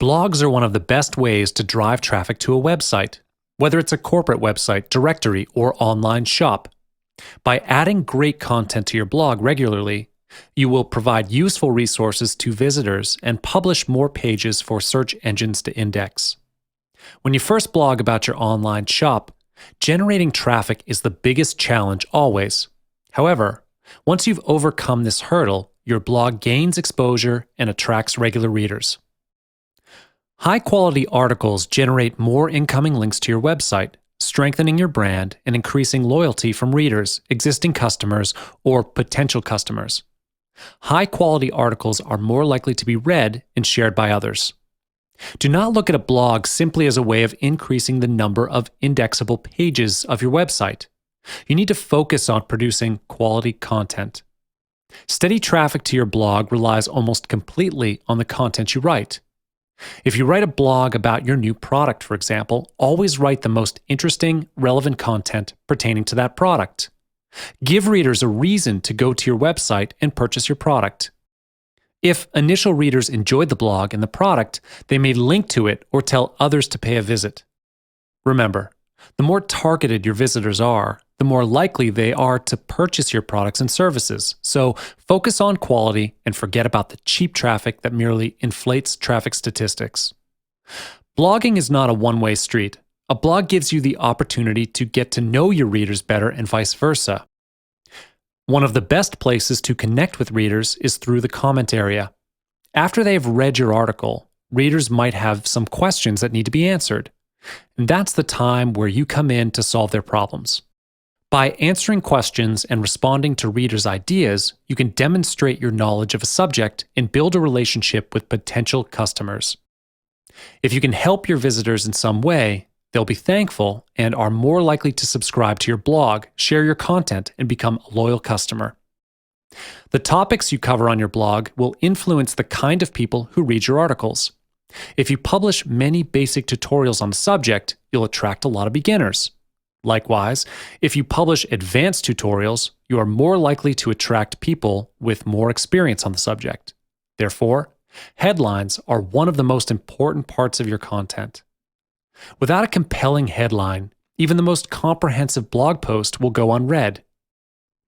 Blogs are one of the best ways to drive traffic to a website, whether it's a corporate website, directory, or online shop. By adding great content to your blog regularly, you will provide useful resources to visitors and publish more pages for search engines to index. When you first blog about your online shop, generating traffic is the biggest challenge always. However, once you've overcome this hurdle, your blog gains exposure and attracts regular readers. High-quality articles generate more incoming links to your website, strengthening your brand and increasing loyalty from readers, existing customers, or potential customers. High-quality articles are more likely to be read and shared by others. Do not look at a blog simply as a way of increasing the number of indexable pages of your website. You need to focus on producing quality content. Steady traffic to your blog relies almost completely on the content you write. If you write a blog about your new product, for example, always write the most interesting, relevant content pertaining to that product. Give readers a reason to go to your website and purchase your product. If initial readers enjoyed the blog and the product, they may link to it or tell others to pay a visit. Remember, the more targeted your visitors are, the more likely they are to purchase your products and services. So focus on quality and forget about the cheap traffic that merely inflates traffic statistics. Blogging is not a one-way street. A blog gives you the opportunity to get to know your readers better and vice versa. One of the best places to connect with readers is through the comment area. After they have read your article, readers might have some questions that need to be answered. And that's the time where you come in to solve their problems. By answering questions and responding to readers' ideas, you can demonstrate your knowledge of a subject and build a relationship with potential customers. If you can help your visitors in some way, they'll be thankful and are more likely to subscribe to your blog, share your content, and become a loyal customer. The topics you cover on your blog will influence the kind of people who read your articles. If you publish many basic tutorials on a subject, you'll attract a lot of beginners. Likewise, if you publish advanced tutorials, you are more likely to attract people with more experience on the subject. Therefore, headlines are one of the most important parts of your content. Without a compelling headline, even the most comprehensive blog post will go unread.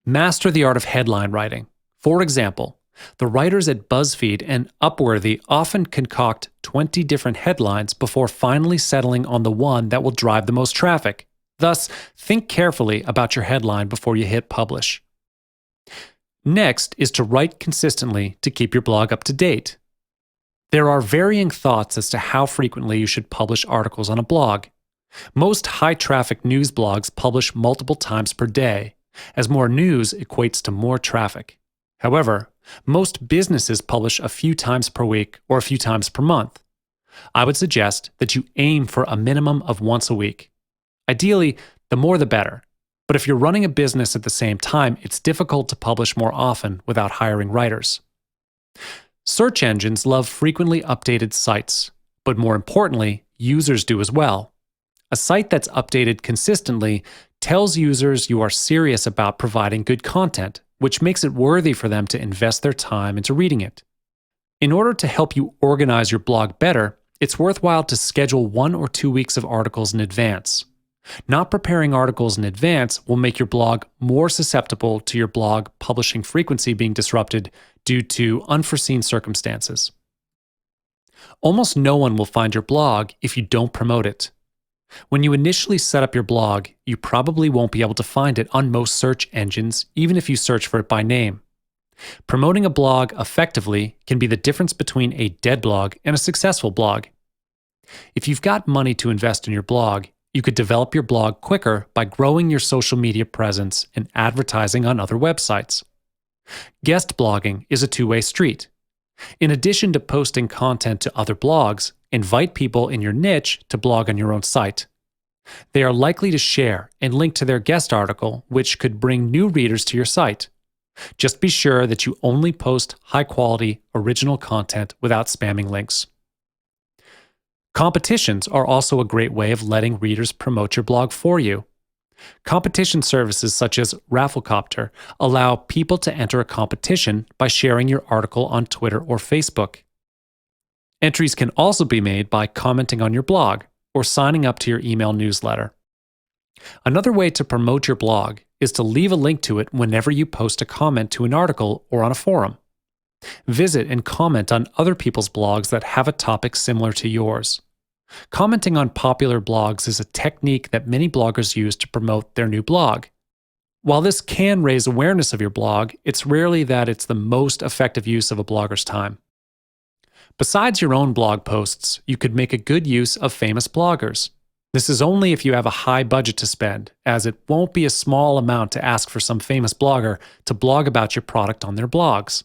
Master the art of headline writing. For example, the writers at BuzzFeed and Upworthy often concoct 20 different headlines before finally settling on the one that will drive the most traffic. Thus, think carefully about your headline before you hit publish. Next is to write consistently to keep your blog up to date. There are varying thoughts as to how frequently you should publish articles on a blog. Most high-traffic news blogs publish multiple times per day, as more news equates to more traffic. However, most businesses publish a few times per week or a few times per month. I would suggest that you aim for a minimum of once a week. Ideally, the more the better. But if you're running a business at the same time, it's difficult to publish more often without hiring writers. Search engines love frequently updated sites, but more importantly, users do as well. A site that's updated consistently tells users you are serious about providing good content, which makes it worthy for them to invest their time into reading it. In order to help you organize your blog better, it's worthwhile to schedule 1 or 2 weeks of articles in advance. Not preparing articles in advance will make your blog more susceptible to your blog publishing frequency being disrupted due to unforeseen circumstances. Almost no one will find your blog if you don't promote it. When you initially set up your blog, you probably won't be able to find it on most search engines, even if you search for it by name. Promoting a blog effectively can be the difference between a dead blog and a successful blog. If you've got money to invest in your blog, you could develop your blog quicker by growing your social media presence and advertising on other websites. Guest blogging is a two-way street. In addition to posting content to other blogs, invite people in your niche to blog on your own site. They are likely to share and link to their guest article, which could bring new readers to your site. Just be sure that you only post high-quality, original content without spamming links. Competitions are also a great way of letting readers promote your blog for you. Competition services such as Rafflecopter allow people to enter a competition by sharing your article on Twitter or Facebook. Entries can also be made by commenting on your blog or signing up to your email newsletter. Another way to promote your blog is to leave a link to it whenever you post a comment to an article or on a forum. Visit and comment on other people's blogs that have a topic similar to yours. Commenting on popular blogs is a technique that many bloggers use to promote their new blog. While this can raise awareness of your blog, it's rarely that it's the most effective use of a blogger's time. Besides your own blog posts, you could make a good use of famous bloggers. This is only if you have a high budget to spend, as it won't be a small amount to ask for some famous blogger to blog about your product on their blogs.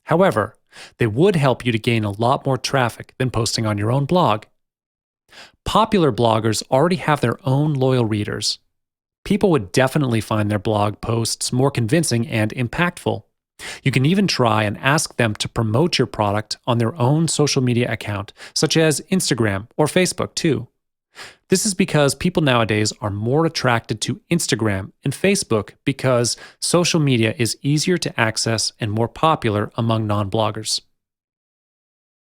However, they would help you to gain a lot more traffic than posting on your own blog. Popular bloggers already have their own loyal readers. People would definitely find their blog posts more convincing and impactful. You can even try and ask them to promote your product on their own social media account, such as Instagram or Facebook too. This is because people nowadays are more attracted to Instagram and Facebook because social media is easier to access and more popular among non-bloggers.